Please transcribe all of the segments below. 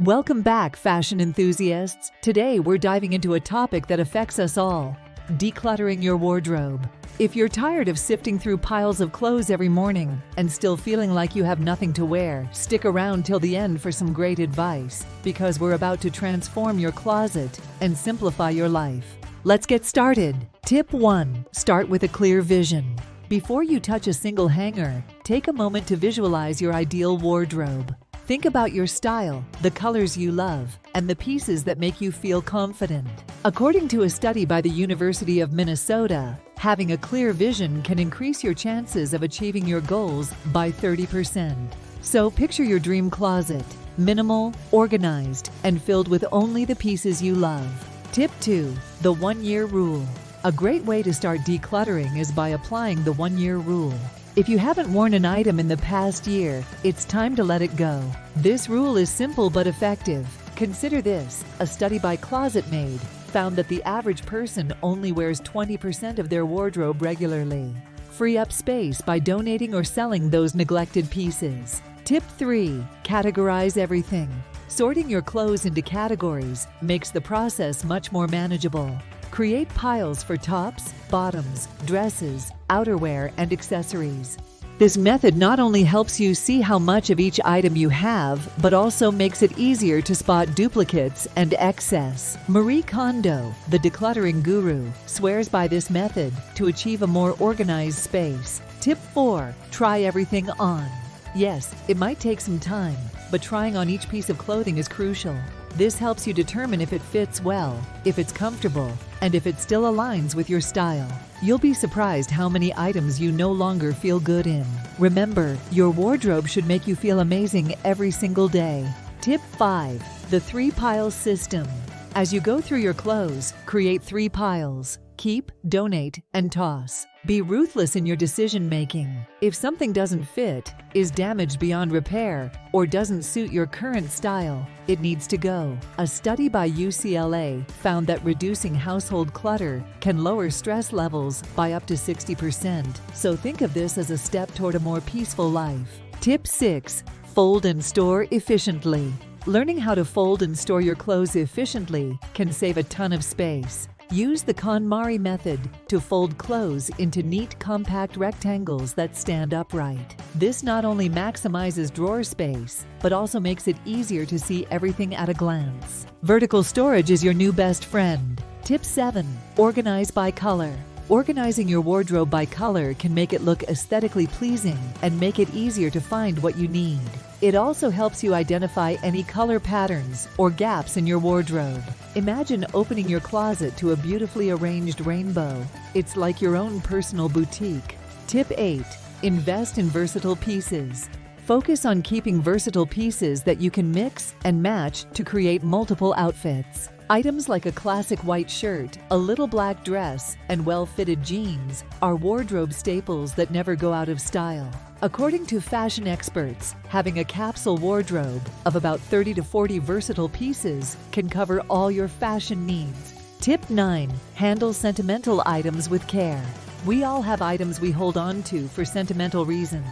Welcome back, fashion enthusiasts. Today we're diving into a topic that affects us all: decluttering your wardrobe. If you're tired of sifting through piles of clothes every morning and still feeling like you have nothing to wear, stick around till the end for some great advice, because we're about to transform your closet and simplify your life. Let's get started. Tip 1. Start with a clear vision. Before you touch a single hanger, take a moment to visualize your ideal wardrobe. Think about your style, the colors you love, and the pieces that make you feel confident. According to a study by the University of Minnesota, having a clear vision can increase your chances of achieving your goals by 30%. So picture your dream closet: minimal, organized, and filled with only the pieces you love. Tip 2. The 1-year rule. A great way to start decluttering is by applying the 1-year rule. If you haven't worn an item in the past year, it's time to let it go. This rule is simple but effective. Consider this: a study by Closet Maid found that the average person only wears 20% of their wardrobe regularly. Free up space by donating or selling those neglected pieces. Tip 3. Categorize everything. Sorting your clothes into categories makes the process much more manageable. Create piles for tops, bottoms, dresses, outerwear, and accessories. This method not only helps you see how much of each item you have, but also makes it easier to spot duplicates and excess. Marie Kondo, the decluttering guru, swears by this method to achieve a more organized space. Tip 4. Try everything on. Yes, it might take some time, but trying on each piece of clothing is crucial. This helps you determine if it fits well, if it's comfortable, and if it still aligns with your style. You'll be surprised how many items you no longer feel good in. Remember, your wardrobe should make you feel amazing every single day. Tip 5. The 3-pile system. As you go through your clothes, create 3 piles: keep, donate, and toss. Be ruthless in your decision-making. If something doesn't fit, is damaged beyond repair, or doesn't suit your current style, it needs to go. A study by UCLA found that reducing household clutter can lower stress levels by up to 60%, so think of this as a step toward a more peaceful life. Tip 6. Fold and store efficiently. Learning how to fold and store your clothes efficiently can save a ton of space. Use the KonMari method to fold clothes into neat, compact rectangles that stand upright. This not only maximizes drawer space, but also makes it easier to see everything at a glance. Vertical storage is your new best friend. Tip 7. Organize by color. Organizing your wardrobe by color can make it look aesthetically pleasing and make it easier to find what you need. It also helps you identify any color patterns or gaps in your wardrobe. Imagine opening your closet to a beautifully arranged rainbow. It's like your own personal boutique. Tip 8. Invest in versatile pieces. Focus on keeping versatile pieces that you can mix and match to create multiple outfits. Items like a classic white shirt, a little black dress, and well-fitted jeans are wardrobe staples that never go out of style. According to fashion experts, having a capsule wardrobe of about 30 to 40 versatile pieces can cover all your fashion needs. Tip 9. Handle sentimental items with care. We all have items we hold on to for sentimental reasons.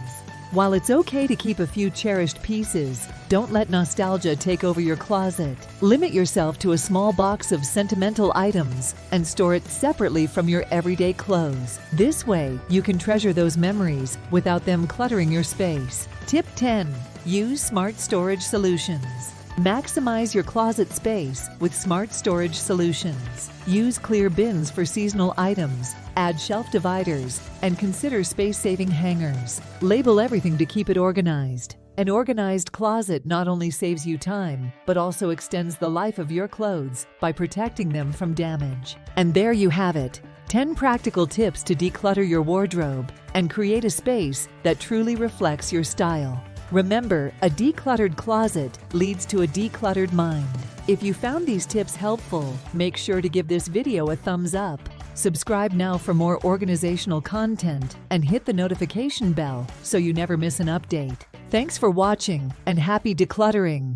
While it's okay to keep a few cherished pieces, don't let nostalgia take over your closet. Limit yourself to a small box of sentimental items and store it separately from your everyday clothes. This way, you can treasure those memories without them cluttering your space. Tip 10. Use smart storage solutions. Maximize your closet space with smart storage solutions. Use clear bins for seasonal items, add shelf dividers, and consider space-saving hangers. Label everything to keep it organized. An organized closet not only saves you time, but also extends the life of your clothes by protecting them from damage. And there you have it: 10 practical tips to declutter your wardrobe and create a space that truly reflects your style. Remember, a decluttered closet leads to a decluttered mind. If you found these tips helpful, make sure to give this video a thumbs up. Subscribe now for more organizational content and hit the notification bell so you never miss an update. Thanks for watching and happy decluttering!